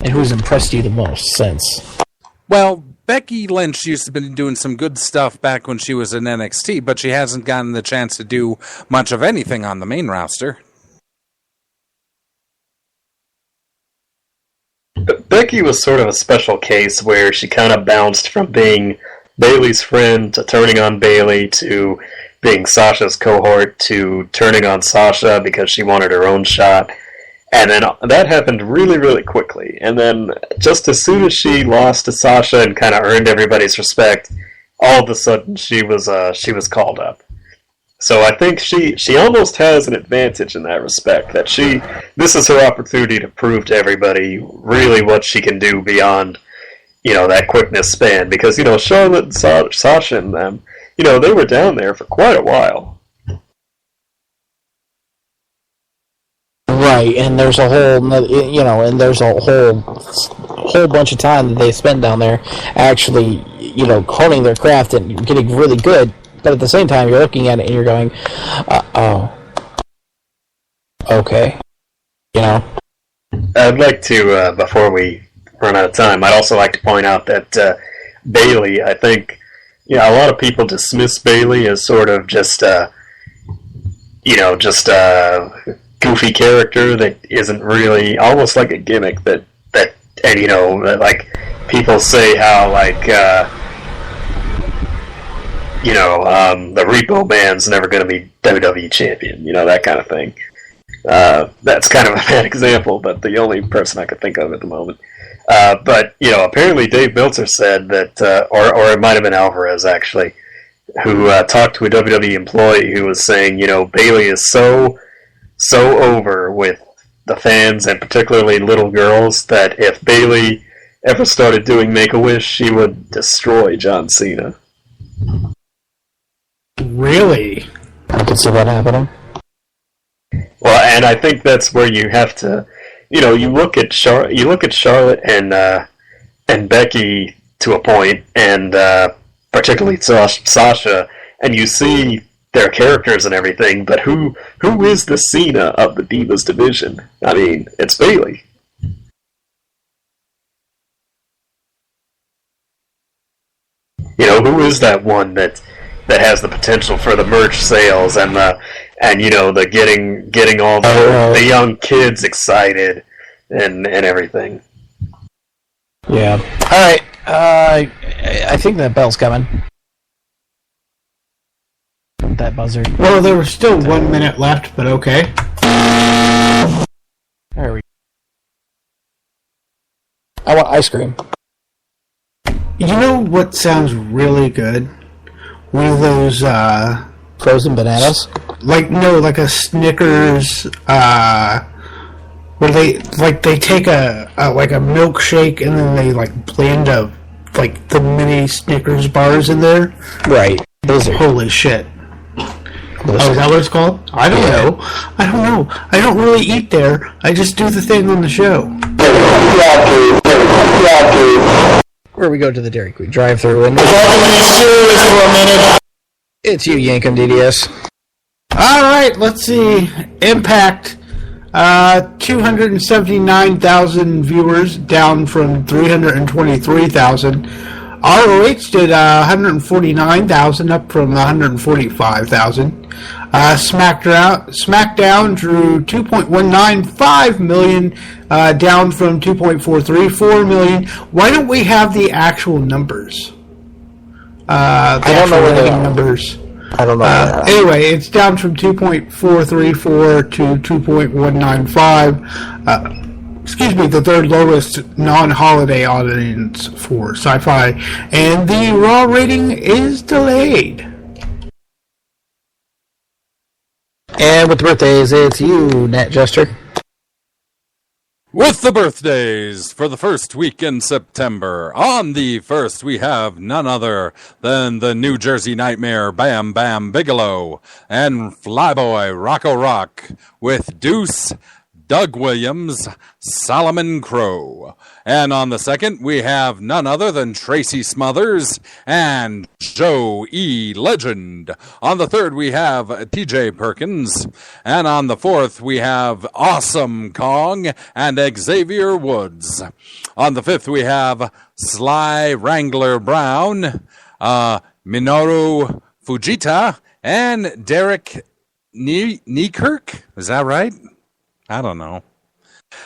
and who's impressed you the most since? Well, Becky Lynch used to be doing some good stuff back when she was in NXT, but she hasn't gotten the chance to do much of anything on the main roster. Becky was sort of a special case where she kind of bounced from being Bayley's friend to turning on Bayley to being Sasha's cohort to turning on Sasha because she wanted her own shot. And then that happened really, really quickly. And then just as soon as she lost to Sasha and kind of earned everybody's respect, all of a sudden she was called up. So I think she almost has an advantage in that respect, that this is her opportunity to prove to everybody really what she can do beyond, you know, that quickness span. Because, you know, Charlotte and Sasha and them, you know, they were down there for quite a while. Right, and there's a whole bunch of time that they spend down there actually, you know, honing their craft and getting really good. But at the same time, you're looking at it and you're going, oh, okay, you know. I'd like to, before we run out of time, I'd also like to point out that Bayley, I think, you know, a lot of people dismiss Bayley as sort of just a goofy character that isn't really, almost like a gimmick that and you know, like people say how like the Repo Man's never going to be WWE champion, you know, that kind of thing. That's kind of a bad example, but the only person I could think of at the moment. But, you know, apparently Dave Meltzer said that, or it might have been Alvarez actually, who talked to a WWE employee who was saying, Bayley is so over with the fans and particularly little girls that if Bayley ever started doing Make-A-Wish, she would destroy John Cena. Really? I can see that happening. Well, and I think that's where you have to, you look at Charlotte and Becky to a point, and particularly Sasha, and you see their characters and everything, but who is the Cena of the Divas division? I mean, it's Bayley. Who is that one that has the potential for the merch sales and the getting all the young kids excited and everything. Yeah. All right. I think that bell's coming. That buzzer. Well, there was still 1 minute left, but okay. There we go. I want ice cream. You know what sounds really good? One of those, Frozen bananas? like a Snickers, where they take a milkshake and then they, blend the mini Snickers bars in there. Right. Those are... Holy shit. Oh, is that what it's called? I don't know. I don't really eat there. I just do the thing on the show. Where we go to the Dairy Queen drive-thru and... It's you, Yankum DDS. Alright, let's see. Impact. 279,000 viewers, down from 323,000. ROH did 149,000, up from 145,000. SmackDown drew 2.195 million, down from 2.434 million. Why don't we have the actual numbers? I don't know where they are. Numbers. I don't know. Anyway, it's down from 2.434 to 2.195. Excuse me, the third lowest non-holiday audience for Sci-Fi, and the Raw rating is delayed. And with the birthdays, it's you, Nat Jester. With the birthdays for the first week in September. On the first, we have none other than the New Jersey Nightmare Bam Bam Bigelow and Flyboy Rocco Rock with Deuce, Doug Williams, Solomon Crow. And on the second, we have none other than Tracy Smothers and Joe E. Legend. On the third, we have TJ Perkins. And on the fourth, we have Awesome Kong and Xavier Woods. On the fifth, we have Sly Wrangler Brown, Minoru Fujita, and Derek Niekirk. Is that right? I don't know.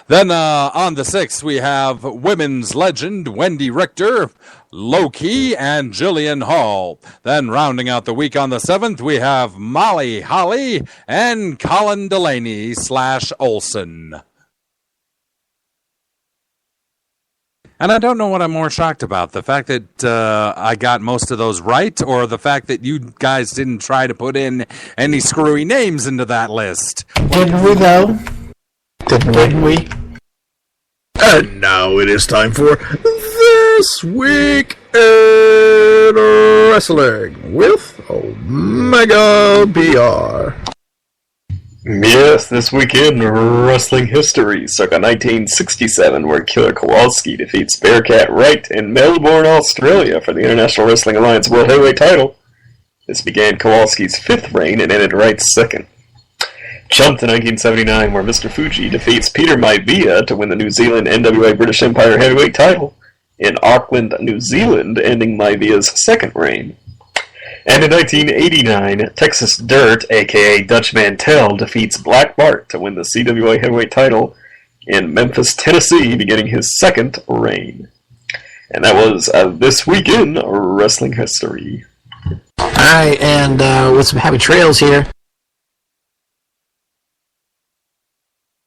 Then on the 6th, we have women's legend Wendy Richter, Loki, and Jillian Hall. Then rounding out the week on the 7th, we have Molly Holly and Colin Delaney / Olsen. And I don't know what I'm more shocked about, the fact that I got most of those right, or the fact that you guys didn't try to put in any screwy names into that list. Didn't we, though? Didn't we? And now it is time for This Week in Wrestling with Omega BR. Yes, This Week in Wrestling History, circa 1967, where Killer Kowalski defeats Bearcat Wright in Melbourne, Australia for the International Wrestling Alliance World Heavyweight title. This began Kowalski's 5th reign and ended Wright's 2nd. Jump to 1979, where Mr. Fuji defeats Peter Maivia to win the New Zealand NWA British Empire Heavyweight title in Auckland, New Zealand, ending Maivia's 2nd reign. And in 1989, Texas Dirt, aka Dutch Mantel, defeats Black Bart to win the CWA Heavyweight title in Memphis, Tennessee, beginning his 2nd reign. And that was This Week in Wrestling History. Alright, and with some happy trails here.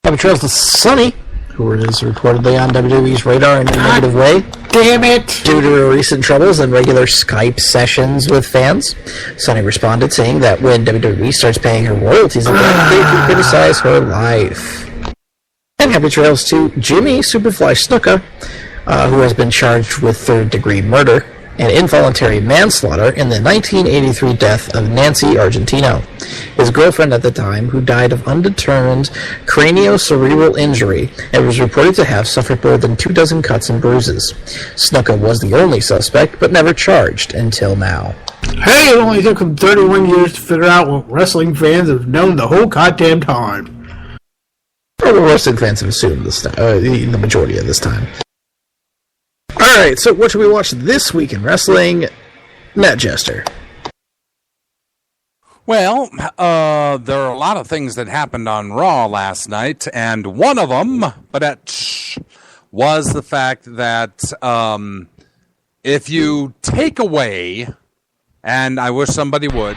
Happy trails to Sunny, who is reportedly on WWE's radar in a negative way. Damn it! Due to her recent troubles and regular Skype sessions with fans, Sonny responded saying that when WWE starts paying her royalties again, they can criticize her life. And happy trails to Jimmy Superfly Snuka, who has been charged with third-degree murder and involuntary manslaughter in the 1983 death of Nancy Argentino, his girlfriend at the time, who died of undetermined craniocerebral injury and was reported to have suffered more than 24 cuts and bruises. Snuka was the only suspect, but never charged until now. Hey, it only took him 31 years to figure out what wrestling fans have known the whole goddamn time. Or what wrestling fans have assumed this time, the majority of this time. Alright, so what should we watch this week in wrestling? Matt Jester. Well, there are a lot of things that happened on Raw last night, and one of them, was the fact that if you take away, and I wish somebody would,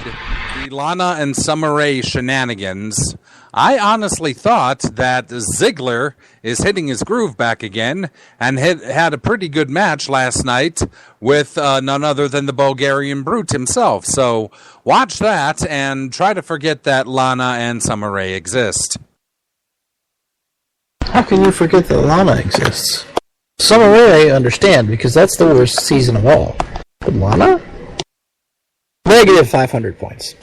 the Lana and Summer Rae shenanigans, I honestly thought that Ziggler is hitting his groove back again and had a pretty good match last night with none other than the Bulgarian Brute himself. So watch that and try to forget that Lana and Summer Rae exist. How can you forget that Lana exists? Summer Rae I understand, because that's the worst season of all. But Lana? Negative 500 points.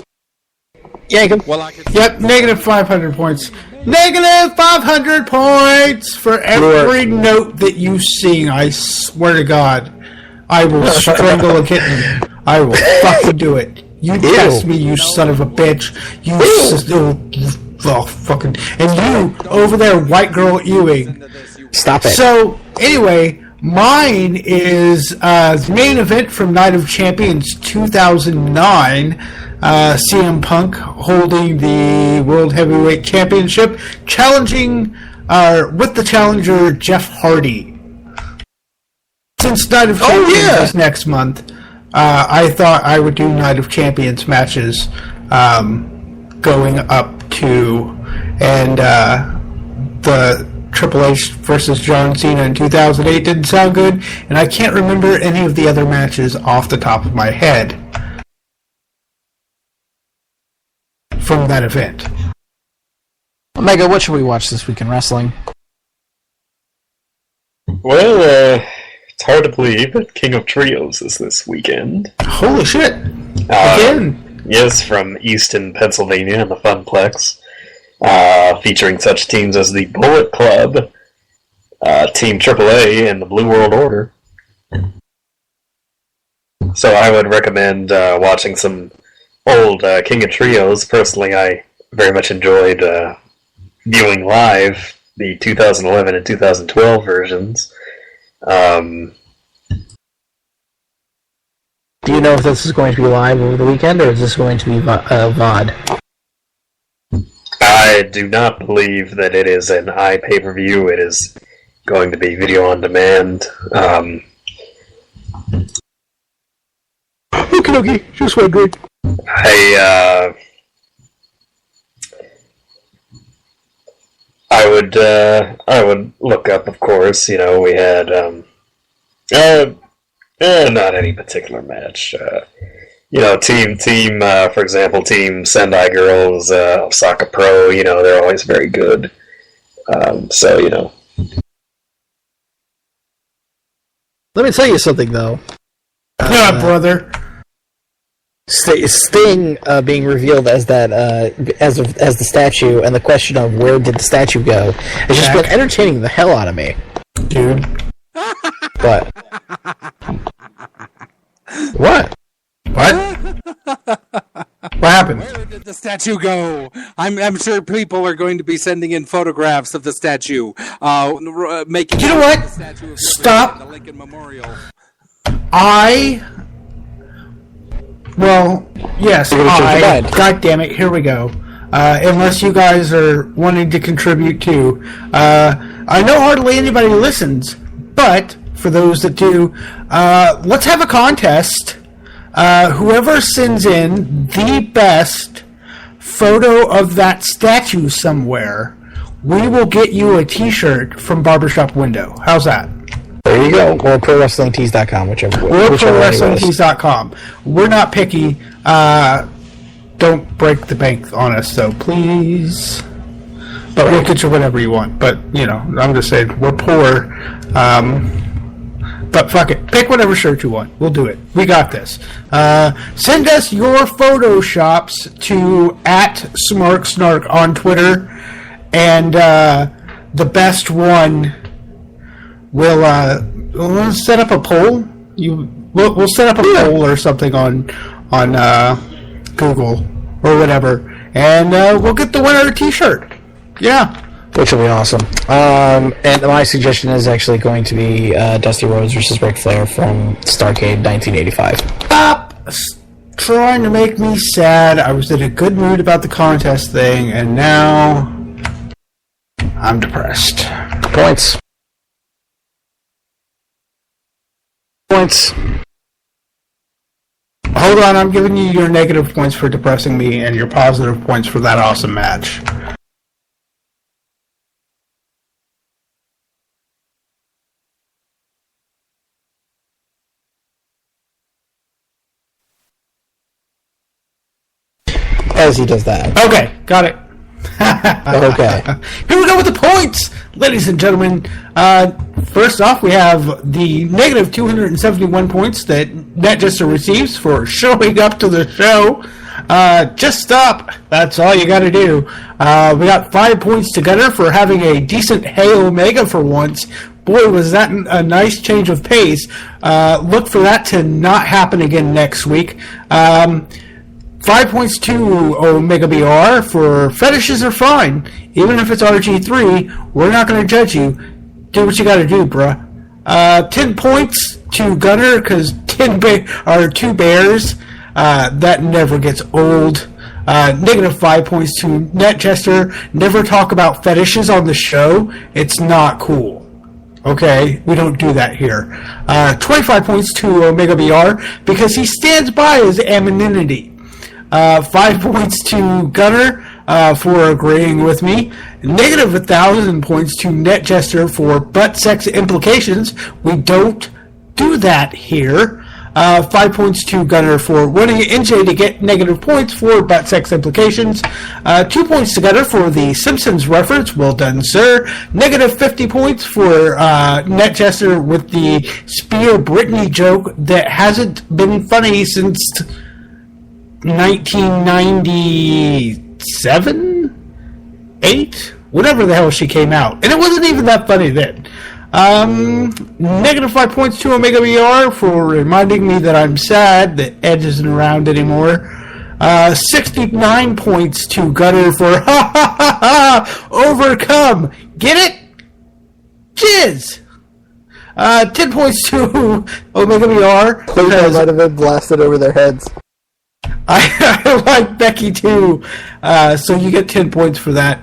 Yankum. Well, Yep, negative 500 points. Negative 500 points for every note that you sing. I swear to God, I will strangle a kitten. I will fucking do it. You test me, you son of a bitch. Fucking. And you, over there, white girl Ewing. Stop it. So, anyway, mine is the main event from Night of Champions 2009. CM Punk holding the World Heavyweight Championship, challenging with the challenger Jeff Hardy. Since Night of Champions is next month, I thought I would do Night of Champions matches going up to and the Triple H versus John Cena in 2008 didn't sound good, and I can't remember any of the other matches off the top of my head from that event. Omega, what should we watch this week in wrestling? Well, it's hard to believe that King of Trios is this weekend. Holy shit! Again? Yes, from Easton, Pennsylvania, in the Funplex. Featuring such teams as the Bullet Club, Team AAA, and the Blue World Order. So I would recommend watching some old King of Trios. Personally, I very much enjoyed viewing live the 2011 and 2012 versions. Do you know if this is going to be live over the weekend, or is this going to be VOD? I do not believe that it is an iPay-per-view. It is going to be video on demand. Okay, just wondering. I would look up, of course. You know, we had not any particular match. You know, team. For example, Team Sendai Girls, Osaka Pro. You know, they're always very good. So you know. Let me tell you something, though. Yeah, brother. Sting being revealed as that as the statue, and the question of where did the statue go has just been entertaining the hell out of me, dude. What? What? What happened? Where did the statue go? I'm sure people are going to be sending in photographs of the statue. Making. You know what? The statue of Stop. the Lincoln Memorial. Well, yes, God damn it, here we go. Unless you guys are wanting to contribute too. I know hardly anybody listens, but for those that do, let's have a contest. Whoever sends in the best photo of that statue somewhere we will get you a T-shirt from Barbershop Window. How's that? There you go. Or ProWrestlingTees.com, whichever. Or ProWrestlingTees.com. We're not picky. Don't break the bank on us, so please. But we'll get you whatever you want. But, I'm just saying, we're poor. But fuck it. Pick whatever shirt you want. We'll do it. We got this. Send us your Photoshops to @SmarkSnark on Twitter. And the best one we'll set up a poll. We'll set up a poll or something on Google or whatever, and we'll get the winner a T-shirt. Yeah, which will be awesome. And my suggestion is actually going to be Dusty Rhodes versus Ric Flair from Starrcade 1985. Stop trying to make me sad. I was in a good mood about the contest thing, and now I'm depressed. Points. Hold on, I'm giving you your negative points for depressing me and your positive points for that awesome match. As he does that. Okay, got it. Okay. Here we go with the points, ladies and gentlemen. First off, we have the negative 271 points that NetJester receives for showing up to the show. Just stop. That's all you got to do. We got 5 points to Gunner for having a decent Hey Omega for once. Boy, was that a nice change of pace. Look for that to not happen again next week. 5 points to Omega BR for fetishes are fine. Even if it's RG3, we're not going to judge you. Do what you got to do, bruh. 10 points to Gunner because 2 bears. That never gets old. Negative 5 points to NetJester. Never talk about fetishes on the show. It's not cool. Okay, we don't do that here. 25 points to Omega BR because he stands by his anonymity. 5 points to Gunner for agreeing with me. Negative 1,000 points to NetJester for butt sex implications. We don't do that here. 5 points to Gunner for wanting NJ to get negative points for butt sex implications. 2 points to Gunner for the Simpsons reference. Well done, sir. Negative 50 points for NetJester with the Spear Britney joke that hasn't been funny since 1997? 8? Whatever the hell she came out. And it wasn't even that funny then. Negative 5 points to Omega BR for reminding me that I'm sad that Edge isn't around anymore. 69 points to Gunner for overcome. Get it? Jizz! 10 points to Omega BR. Please, I might have been blasted over their heads. I like Becky too, so you get 10 points for that.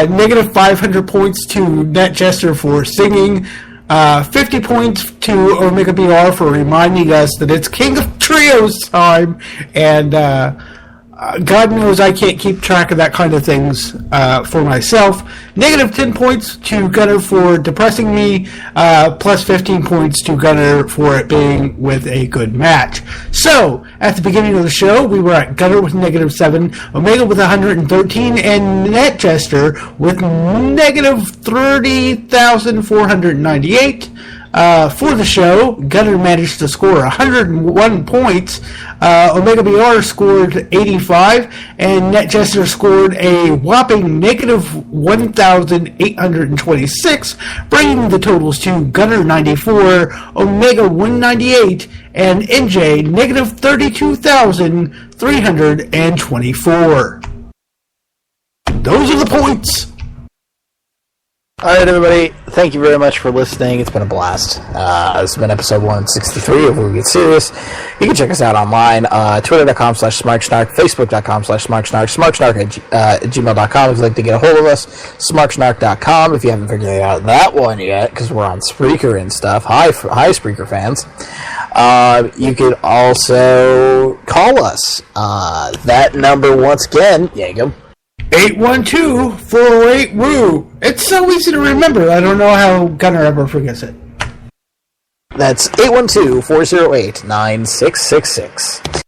Negative 500 points to NetJester for singing. 50 points to Omega BR for reminding us that it's King of Trios time. And God knows I can't keep track of that kind of things for myself. Negative 10 points to Gunner for depressing me, plus 15 points to Gunner for it being with a good match. So, at the beginning of the show, we were at Gunner with negative 7, Omega with 113, and NetJester with negative 30,498. For the show, Gunner managed to score 101 points. Omega BR scored 85, and NetJester scored a whopping negative 1,826, bringing the totals to Gunner 94, Omega 198, and NJ negative 32,324. Those are the points. Alright, everybody, thank you very much for listening. It's been a blast. This has been episode 163 of We Get Serious. You can check us out online, twitter.com/smarksnark, facebook.com/smarksnark, smarksnark at gmail.com if you'd like to get a hold of us, smarksnark.com if you haven't figured out that one yet, because we're on Spreaker and stuff. Hi, Spreaker fans. You could also call us. That number, once again, yeah, you go. 812-408-WOO. It's so easy to remember. I don't know how Gunnar ever forgets it. That's 812-408-9666.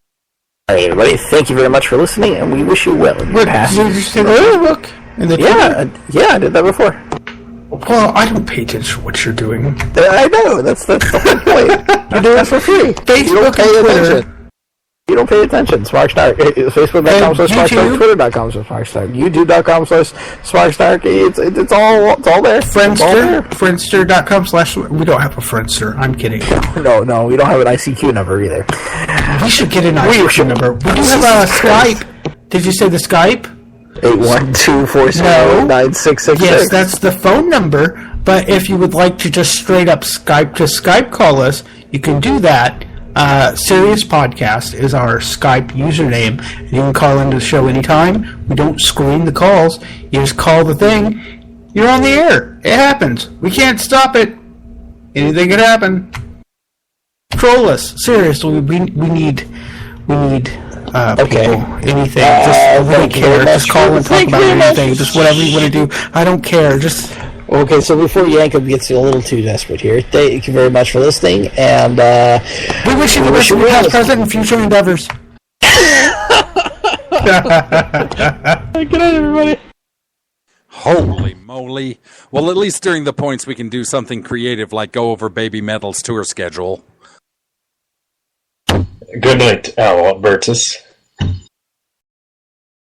All right, everybody. Thank you very much for listening, and we wish you well in your past. Did you say the Facebook? In the Yeah, I did that before. Well, I don't pay attention to what you're doing. I know. That's the whole point. You do it for free. Facebook you don't pay and Twitter. attention. You don't pay attention. SparkStark. Facebook.com/SparkStark. Twitter.com/SparkStark. YouTube.com/SparkStark. It's all there. Friendster. Friendster.com/ We don't have a Friendster. I'm kidding. No, we don't have an ICQ number either. We should get an ICQ number. We do have a Skype. Did you say the Skype? 812-408-9666. Yes, that's the phone number. But if you would like to just straight up Skype to Skype call us, you can do that. Serious Podcast is our Skype username, and you can call into the show anytime. We don't screen the calls. You just call the thing. You're on the air. It happens. We can't stop it. Anything could happen. Troll us. Seriously, we need people. Anything. Just we don't care. Just call and talk about anything. Just whatever you want to do. I don't care. Just. Okay, so before Yankob gets a little too desperate here, thank you very much for listening, and we wish you the best in your past, present, and future endeavors. Good night, everybody. Holy moly. Well, at least during the points we can do something creative like go over Baby Metal's tour schedule. Good night, Albertus.